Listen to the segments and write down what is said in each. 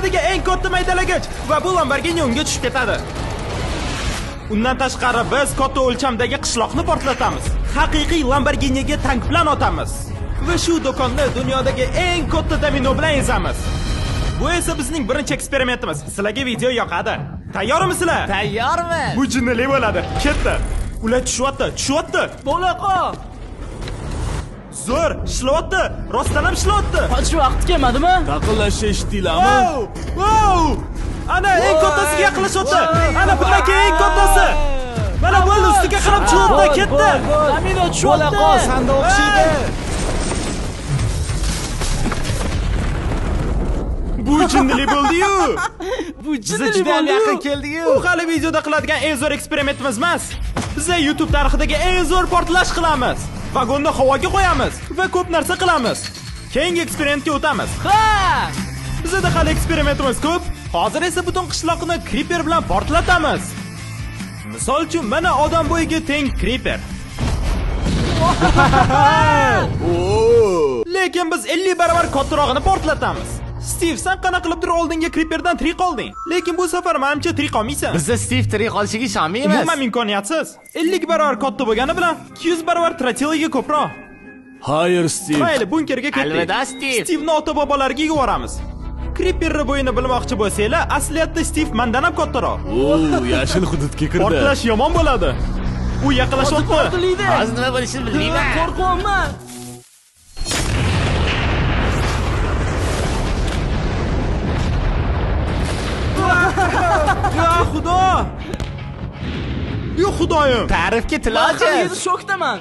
dunyodagi eng katta maydalagich va bu Lamborghini unga tushib ketadi. Undan tashqari biz katta o'lchamdagi qishloqni portlatamiz. Haqiqiy Lamborghiniga tank bilan otamiz. Va shu do'konni dunyodagi eng katta domino bilan ezamiz. Bu esa bizning birinchi eksperimentimiz. Sizlarga video yoqadi. Tayyormisizlar? Tayyormiz. Bu jinnili bo'ladi. Ketdi. Ular tushyapti. Bo'laqa. Zo'r, ishlayapti. Rostdan ham ishlayapti. Hozir vaqti kelmadimi? Taqillashish eshitdinglarmi? Wow! Ana eng kattasiga yaqinlashyapti. Ana bundan keyin eng kattasi. Mana bo'ldi, ustiga qarab chiqyapti, ketdi. Amino tushyapti. Bo'laqa sanda o'xshaydi. Bu jinnili bo'ldi-yu. Bu Biza jinnili juda ham bo'ldi. yaqin keldik-yu. Bu hali videoda qiladigan eng zo'r eksperimentimiz emas. Biz YouTube tarixidagi eng zo'r portlash qilamiz. Vagonni havoga qo'yamiz va ko'p narsa qilamiz. Keyingi eksperimentga o'tamiz. Ha! Bizda hali eksperimentimiz ko'p. Hozir esa butun qishloqni Creeper bilan portlatamiz. Misol uchun mana odam bo'yiga teng Creeper. Lekin biz 50 barobar kattarog'ini portlatamiz. Steve, sen qana qilib turib oldinga Creeperdan tirik qolding. Lekin bu safar menimcha tirik qolmaysan. Bizda Steve tirik qolishiga ishonmaymiz. Umuman imkoniyatsiz. 50 barobar katta bo'lgani bilan 200 barobar Tratilaga ko'proq. Hayır Steve. Mayli, bunkerga ketdik. Alvida Steve. Steve'ni ota-bobolariga yuboramiz. Creeperni bo'yini bilmoqchi bo'lsanglar, asliyatda Steve mendan ham kattaroq. Yashil hududga kirdi. Portlash yomon bo'ladi. U yaqinlashyapti. Portlaydi. Hozir nima bo'lishini bilmayman. Qo'rqyapman. Ya xudo! Yo xudoyim. Ta'rifga tilochi. Haqida shokdaman.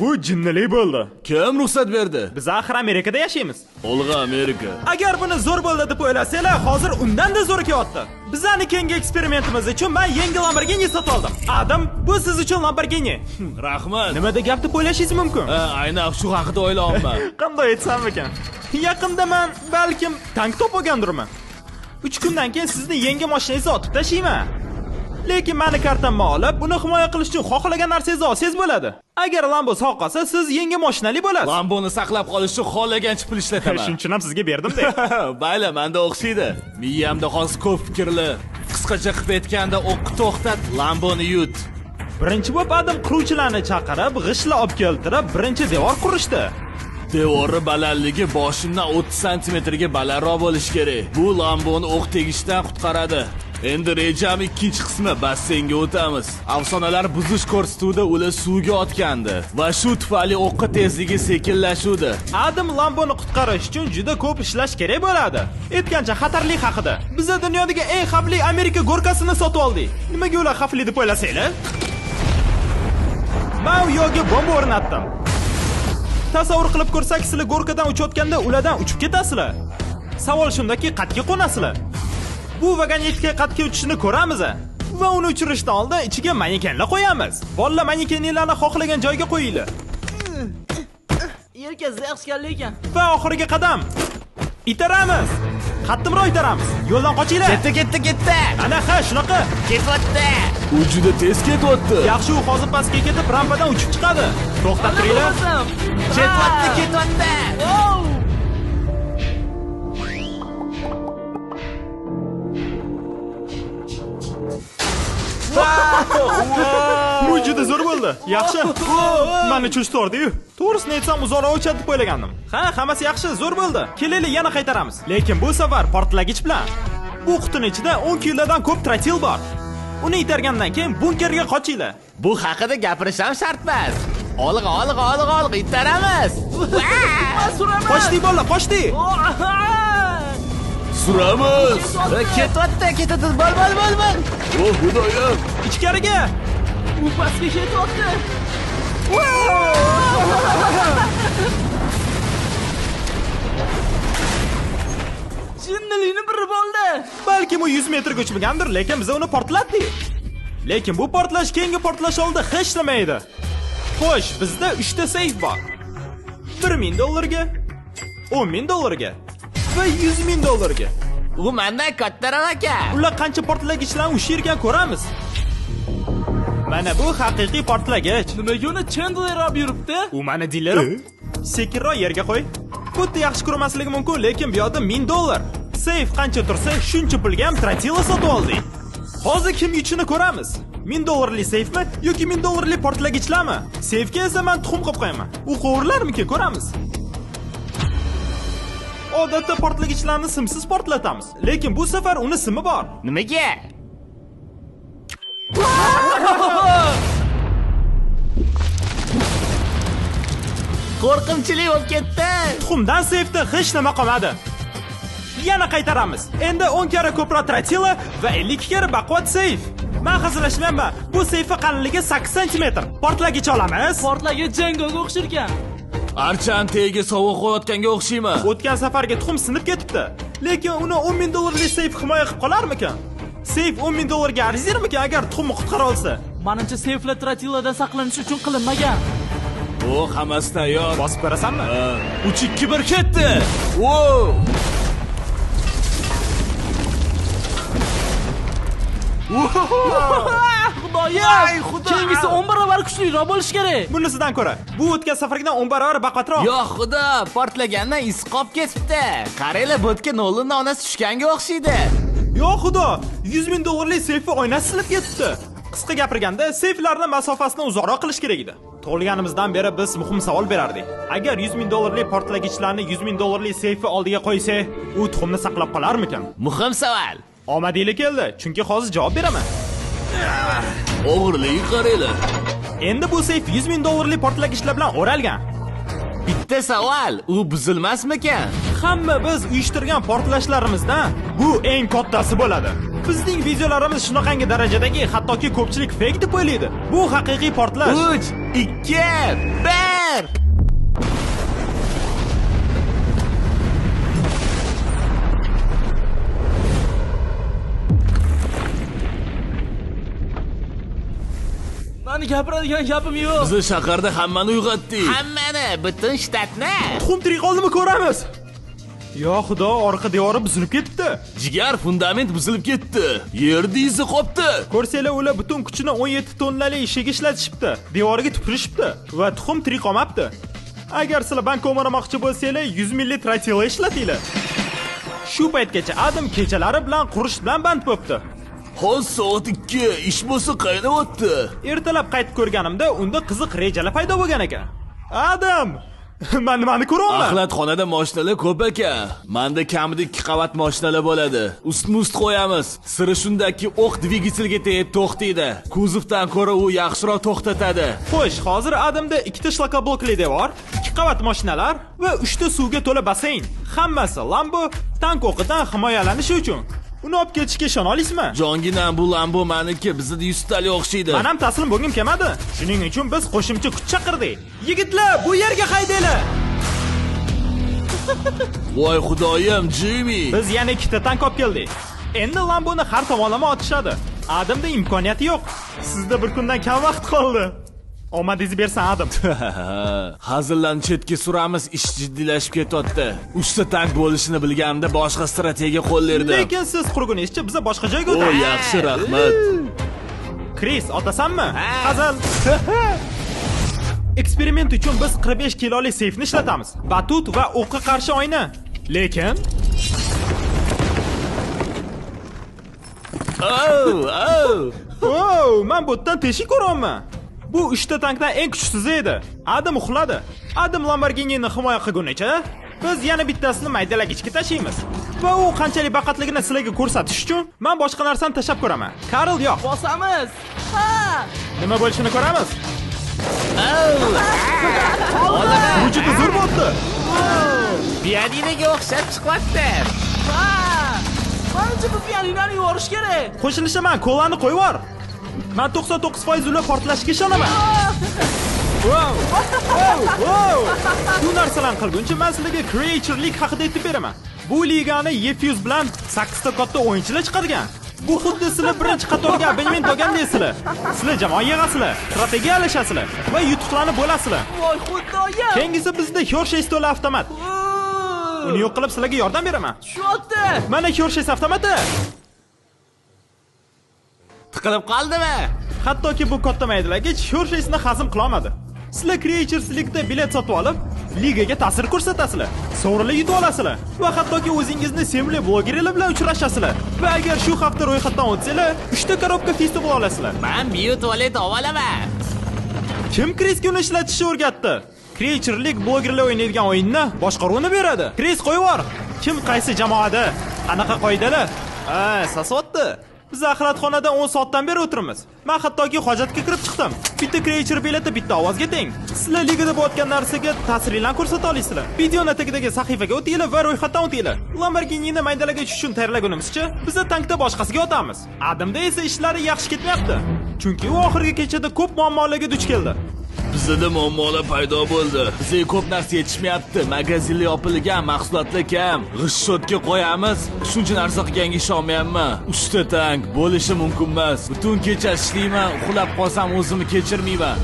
Bu jinnili bo'ldi. Kim ruxsat berdi? Biz axir Amerikada yashaymiz. Olg'a Amerika. Agar buni zo'r bo'ldi deb o'ylasanglar, hozir undan-da zo'r kelyapti. Bizani keyingi eksperimentimiz uchun men yangi Lamborghini sotib oldim. Adam, bu siz uchun Lamborghini. Rahmat. Nimada gap deb o'ylashingiz mumkin? Aynan shu haqida o'ylayapman. Qanday aytsam ekan? Yaqinda men balkim tank topgandirman. 3 kundan keyin sizni yangi mashinangizni otib tashlayman. Lekin meni kartamni olib, buni himoya qilish uchun xohlagan narsangizni olsangiz bo'ladi. Agar Lambo sog' qolsa, siz yangi mashinali bo'lasiz. Lamboni saqlab qolish uchun xohlagancha pul ishlataman. Shuning uchun ham sizga berdim-da. Bayla, menda o'xshaydi. Miyamda hozir ko'p fikrli. Qisqacha qilib aytganda, o'qni to'xtat, Lamboni yut. Birinchi bo'lib Adam quruvchilarni chaqirib, g'ishla olib keltirib, birinchi devor qurishdi. Devorning balandligi boshimdan 30 santimetrga balandroq bo'lishi kerak. Bu Lamboni o'q tegishdan qutqaradi. Endi rejam ikkinchi qismi basseynga o'tamiz. Afsonalar buzish ko'rsatuvida ular suvga otgandi va shu tufayli o'qqa tezligi sekinlashuvdi. Adam Lamboni qutqarish uchun juda ko'p ishlash kerak bo'ladi. Aytgancha xatarlik haqida. Biz dunyodagi eng xavfli Amerika go'rkasini sotib oldik. Nimaga ular xavfli deb o'ylasanglar? Men u yo'lga bomba o'rnatdim. Tasavvur qilib ko'rsak, sizlar go'rkadan uchayotganda ulardan uchib ketasizlar. Savol shundaki, qatga qo'nasizlar. Bu vagonetka qatga uchishini ko'ramiz va uni uchirishdan oldin ichiga manekenlar qo'yamiz. Bolalar manekenlarni xohlagan joyga qo'yinglar. Yelkasi yaxshi ekan. Va oxirgi qadam. Itaramiz. Qattimroq itaramiz. Yo'ldan qochinglar. Ketdi. Ana shunaqa. Ketyapti. U juda tez ketyapti. Yaxshi, u hozir pastga ketib, rampadan uchib chiqadi. To'xtab turinglar. Ketyapti. Bu juda zo'r bo'ldi. Yaxshi. Meni cho'chtirdi-yu. To'g'risini aytsam, uzoqroq o'chadi deb o'ylagandim. Hammasi yaxshi, zo'r bo'ldi. Kelaylik, yana qaytaramiz. Lekin bu safar portlagich bilan. Bu qutining ichida 10 kilodan ko'p trotil bor. Uni itargandan keyin bunkerga qochinglar. Bu haqida gapirish ham shart emas. Olg'a, itaramiz. Qochdik bolalar, qochdik. Suramiz. Ketadi. Bol. Oh, xudoyim. Ichkariga. U pastga ketyapti. Jinnilining biri bo'ldi. Balkim u 100 metrga uchmagandir, lekin biz uni portlatdik. Lekin bu portlash keyingi portlash oldi hech ishlaydi. Xo'sh, bizda 3 ta seyf bor. $1000, $10,000 va $100,000. U mendan kattaroq ekan. Ular qancha portlagichlarni ushirgan ko'ramiz. Mana bu haqiqiy portlagich. Nimaga uni Chandler olib yuribdi? U meni dilerim. Sekinroq yerga qo'y. Xuddi yaxshi ko'rmasligi mumkin, lekin bu yerda $1000. Seyf qancha tursa, shuncha pulga ham Trotila sotib oldik. Hozir kim ichini ko'ramiz. $1000 seyfmi yoki $1000 portlagichlarmi? Seyfga esa men tuxum qo'yib qo'yaman. U qo'g'irlarmikin, ko'ramiz. Odatda portlagichlarni simsiz portlatamiz, lekin bu safar uni simi bor. Nimaga? Qo'rqinchli bo'lib ketdi. Tuxumdan seyfda hech nima qolmadi. Yana qaytaramiz. Endi 10 karra ko'proq Trotila va 52 karra baquvvat seyf. Men hazillashmayapman. Bu seyfi qalinligi 8 sm. Portlagich olamiz. Portlagan jangoga o'xshar ekan. Archan tegiga sovuq qo'yotganga o'xshaymi? O'tgan safarga tuxum sinib ketibdi. Lekin uni $10,000 seyf himoya qilib qolarmikan? Seyf $10,000 ga arzirmikan agar tuxumni qutqara olsa? Menimcha seyflar Trotiladan saqlanish uchun qilinmagan. O, hammasi tayyor. Bosib berasanmi? 3-2-1 ketdi. Wow! Xudoyim! Keyingisi 10 barobar kuchliroq bo'lish kerak. Bunisidan ko'ra, bu o'tgan safargidan 10 barobar baqatroq. Yo xudo, portlagandan is qolib ketibdi. Qaranglar, bo'tga Nolanning onasi tushganga o'xshaydi. Yo xudo, $100,000 seyfi oynasi silib ketibdi. Qisqa gapirganda, seyflarni masofasini uzoqroq qilish kerak edi. Tug'ilganimizdan beri biz muhim savol berardik. Agar $100,000 portlagichlarni $100,000 seyfi oldiga qo'ysa, u tuxumni saqlab qolarmikan? Muhim savol. Omadinglar keldi, chunki hozir javob beraman. O'g'irlik qaranglar. Endi bu seyf $100,000 portlagichlar bilan o'ralgan. Bitta savol, u buzilmasmikan? Hamma biz uyushtirgan portlashlarimizdan bu eng kattasi bo'ladi. Bizning videolarimiz shunaqangi darajadagi, hattoki ko'pchilik fake deb o'ylaydi. Bu haqiqiy portlash. 3, 2, 1. Meni gapiradigan gapim yo'q. Biz shaharda hammani uyg'otdik. Hammani, butun shtatni. Tuxum tirik qoldimi ko'ramiz. Yo xudo, orqa devori buzilib ketibdi. Jigar fundament buzilib ketdi. Yer dizi qopti. Ko'rsanglar, ular butun kuchini 17 tonnali ishiga ishlatishibdi. Devoriga tupurishibdi va tuxum tirik qolmabdi. Agar sizlar bank o'maramoqchi bo'lsanglar, 100 milli Trotila ishlatinglar. Shu paytgacha Adam kechalari bilan qurish bilan band bo'libdi. Hozir soat 2, ish bo'lsa qaynayapti. Ertalab qaytib ko'rganimda unda qiziq rejalar paydo bo'lgan ekan. Adam, men nimani ko'ryapman? Axlatxonada mashinalar ko'p ekan. Menda kamida 2 qavat mashinalar bo'ladi. Ust-must qo'yamiz. Siri shundaki, o'q dvigatelga tegib to'xtaydi. Kuzovdan ko'ra u yaxshiroq to'xtatadi. Xo'sh, hozir Adamda 2 ta shlakoblokli devor, 2 qavat mashinalar va 3 ta suvga to'la basseyn. Hammasi Lambo tank o'qidan himoyalanish uchun. Uni olib ketishga ishona olasizmi? Jonginam, bu Lambo meniki, bizda 100 tali o'xshaydi. Men ham taslim bo'lgim kelmadi. Shuning uchun biz qo'shimcha kuch chaqirdik. Yigitlar, bu yerga haydanglar. Voy xudoyim, Jimmy. Biz yana 2 ta tank olib keldik. Endi Lamboni har tomonlama otishadi. Adamda imkoniyati yo'q. Sizda bir kundan kam vaqt qoldi. Omadingizni bersan Adam. Hazillarni chetga suramiz, ish jiddiylashib ketyapti. 3 ta tank bo'lishini bilganimda boshqa strategiya qo'llardim. Lekin siz qurgunizcha biza boshqa joyga O, o'tamiz. yaxshi, rahmat. Chris, otasanmi? Hazil. Eksperiment uchun biz 45 kiloli seyfni ishlatamiz. Batut va o'qqa qarshi oyna. Lekin men bu yerdan teshik ko'ryapman. Bu 3 ta tankdan eng kuchsizi edi. Adam uxladi. Adam Lamborghini'ni himoya qilgunicha, biz yana bittasini maydalagichga tashlaymiz. Va u qanchalik baqatligini sizlarga ko'rsatish uchun men boshqa narsani tashab ko'raman. Karl yo'q. Bosamiz. Ha! Nima bo'lishini ko'ramiz. Vujudi zo'r bo'ldi. Pianinoga o'xshab chiqyapti. Ha! Menimcha bu pianinoni yuvorish kerak. Qo'shilishaman, kolani qo'yib yubor. Men 99% ular portlashiga ishonaman. Wow! Bu narsalarni qilguncha men sizlarga Creature League haqida aytib beraman. Bu ligani Yefuse bilan 8 ta katta o'yinchilar chiqargan. Bu xuddi sizlar birinchi qatorga abonement olgandaysizlar. Sizlar jamoa yig'asizlar, strategiyalashasizlar va yutuqlarni bo'lasizlar. Voy xudoyim. Keyingisi bizda Hershey stoli avtomat. Uni yo'q qilib sizlarga yordam beraman. Tushyapti. Mana Hershey avtomati. Tiqilib qoldimi? Hattoki bu katta maydalagich Hershey'ni hazm qila olmadi. Sizlar Creatures League'da bilet sotib olib, ligaga ta'sir ko'rsatasizlar, sovrinlar yutib olasizlar va hattoki o'zingizni sevimli blogerlar bilan uchrashasizlar. Va agar shu hafta ro'yxatdan o'tsanglar, 3 ta korobka festival olasizlar. Men bio tualet olaman. Kim Krisga uni ishlatishni o'rgatdi? Creature League blogerlar o'ynaydigan o'yinni boshqaruvini beradi. Kris qo'yib yubor. Kim qaysi jamoada? Qanaqa qoidalar? Sasotdi. Biz axlatxonada 10 soatdan beri o'tiramiz. Men hattoki hojatga kirib chiqdim. Bitta creature bileti bitta ovozga teng. Sizlar ligada bo'layotgan narsaga ta'sirlan ko'rsata olasizlar. Videoning tagidagi sahifaga o'tinglar va ro'yxatdan o'tinglar. Lamborghini'ni maydalagaч uchun tayyorlagunimizcha, biz tankda boshqasiga o'tamiz. Adamda esa ishlari yaxshi ketmayapti. Chunki u oxirgi kechada ko'p muammolarga duch keldi. Bizda muammolar paydo bo'ldi. Bizga ko'p narsa yetishmayapti. Magazinlar yopilgan, mahsulotlar kam. G'ishshotga qo'yamiz. Shuncha narsa qilganga ishonmayapman. 3 ta tank bo'lishi mumkin emas. Butun kecha ishlayman, uxlab qolsam o'zimni kechirmayman.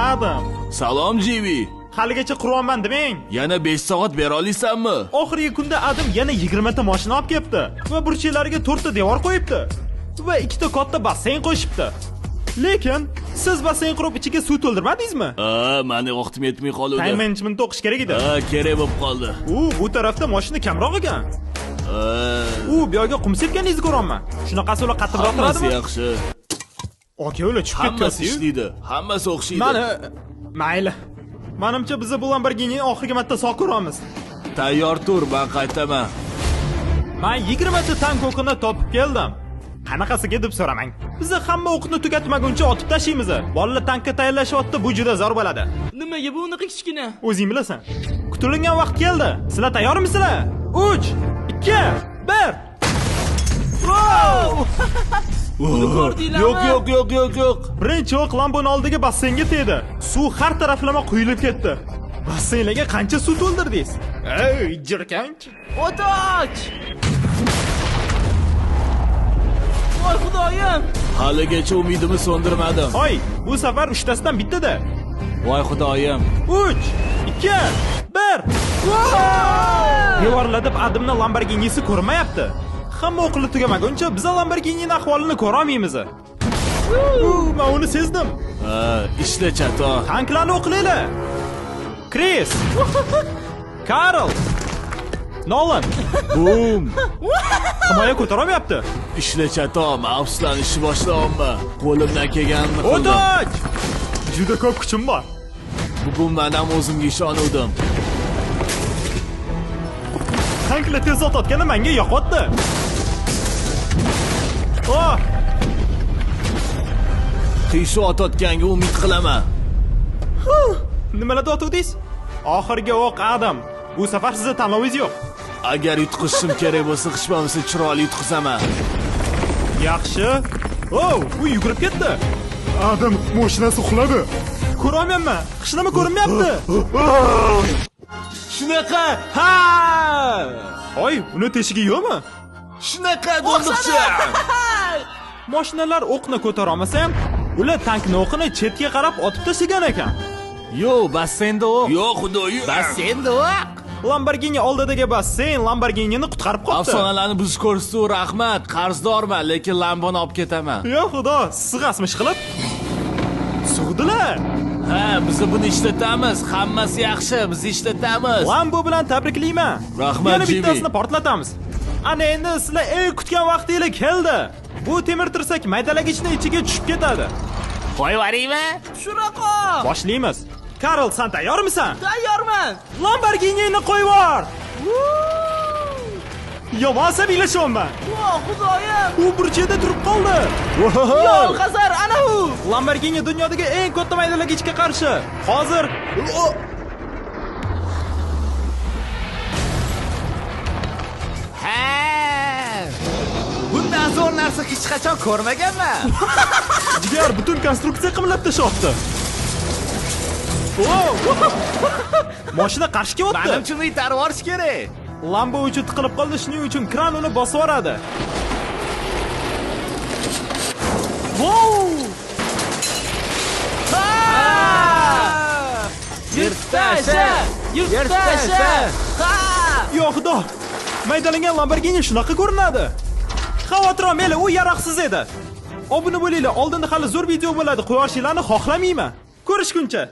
Adam, Salom Jivi. haligacha quryapman demang. Yana 5 soat bera olasanmi? Oxirgi kunda Adam yana 20 ta mashina olib kelibdi va burchaklariga 4 ta devor qo'yibdi va 2 ta katta basseyn qo'shibdi. Lekin siz basseyn qurib ichiga suv to'ldirmadingizmi? Meni vaqtim yetmay qoldi. Time management o'qish kerak edi. Kerak bo'lib qoldi. Bu tarafda mashina kamroq ekan. Bu yoqqa qum sepganingizni ko'raman. Shunaqasi ular qattiqroq turadimi? Hammasi yaxshi. Aka, ular tushib Hammasi ketdi-ku. ishlaydi. Hammasi o'xshaydi. Mayli. Menimcha biz bu Lamborghini oxirgi marta sog' ko'ramiz. Tayyor tur, men qaytaman. Men 20 ta tank o'qini topib keldim. Qanaqasiga deb so'ramang. Biz hamma o'qni tugatmaguncha otib tashlaymiz. Bolalar tankka tayyorlashyapti, bu juda zo'r bo'ladi. Nimaga bu unaqa kichkina? O'zing bilasan. Kutilgan vaqt keldi. Sizlar tayyormisizlar? 3, 2, 1. Wow! Yo'q. Birinchi o'q Lamboning oldiga basseynga tegdi. Suv har taraflama quyilib ketdi. Basseynlarga qancha suv to'ldirdingiz? Ey, jirkanch. Otoch! Voy xudoyim! Haligacha umidimni so'ndirmadim. Hoy, bu safar 3 tasidan bittada. Voy xudoyim. 3, 2, 1. Devorlarda Adamning Lamborghinisi ko'rinmayapti. Hamma o'qilib tugamaguncha biz Lamborghinining ahvolini ko'ra olmaymiz. Men uni sezdim. Ishla chato. Tanklarni o'qilaylar. Chris. Karl. Nolan. Boom. Himoya ko'tara olmayapti. Ishla chato, men afsuslanishni boshlayapman. Qo'limdan kelganini qildim. O'tach! Juda ko'p kuchim bor. Bugun men ham o'zimga ishonuvdim. Tanklar tez otayotgani menga yoqotdi. Qiyshu otayotganga umid qilaman. Nimalarda otuvdingiz? Oxirgi o'q Adam. Bu safar sizga tanlovingiz yo'q. Agar yutqizishim kerak bo'lsa, qishmamsa chiroyli yutqizaman. Yaxshi. U yugurib ketdi. Adam mashinasi uxladi. Ko'ra olmayapman. Qishlama ko'rinmayapti. Shunaqa. Ha! Hoy, uni teshigi yo'qmi? Shunaqa do'ldiqchi. Mashinalar o'qni ko'tara olmasa ham, ular tankni o'qini chetga qarab otib tashlagan ekan. Yo'q, bassenda o'q. Yo'q, xudoyim. Bassenda o'q. Lamborghini oldidagi basseyn Lamborghinini qutqarib qoldi. Afsonalarni buzish ko'rsatdi, rahmat. Qarzdorman, lekin Lamboni olib ketaman. Yo xudo, sig'asmi qilib? Sug'dilar. Ha, biz buni ishlatamiz. Hammasi yaxshi, biz ishlatamiz. Lambo bilan tabriklayman. Rahmat, Yana Jimmy. bittasini portlatamiz. Ana endi sizlar eng kutgan vaqtingiz keldi. Bu temir tirsak maydalagichning ichiga tushib ketadi. Qo'yvaraymi? Shunaqa! Boshlaymiz. Karl, sen tayyormisan? Tayyorman! Lamborghinini qo'yib yubor. Yomon sabiylashyapman. Voy xudoyim! U burchida turib qoldi. Yo'q, Qazar, ana u! Lamborghini dunyodagi eng katta maydalagichga qarshi. Hozir Bundan zo'r narsa hech qachon ko'rmaganman. jigar butun konstruksiya qimlab tashyapti. Mashina qarshga o'tdi. Menimcha uni itarib yuborish kerak. Lambo uchun tiqilib qoldi, shuning uchun kran uni bosib yuboradi. Yurtdasha! Yo xudo. Maydalangan Lamborghini shunaqa ko'rinadi. Xavotir olmanglar, u yaroqsiz edi. Obuna bo'linglar, oldinda hali zo'r video bo'ladi. Qo'yishinglarni xohlamayman. Ko'rishguncha.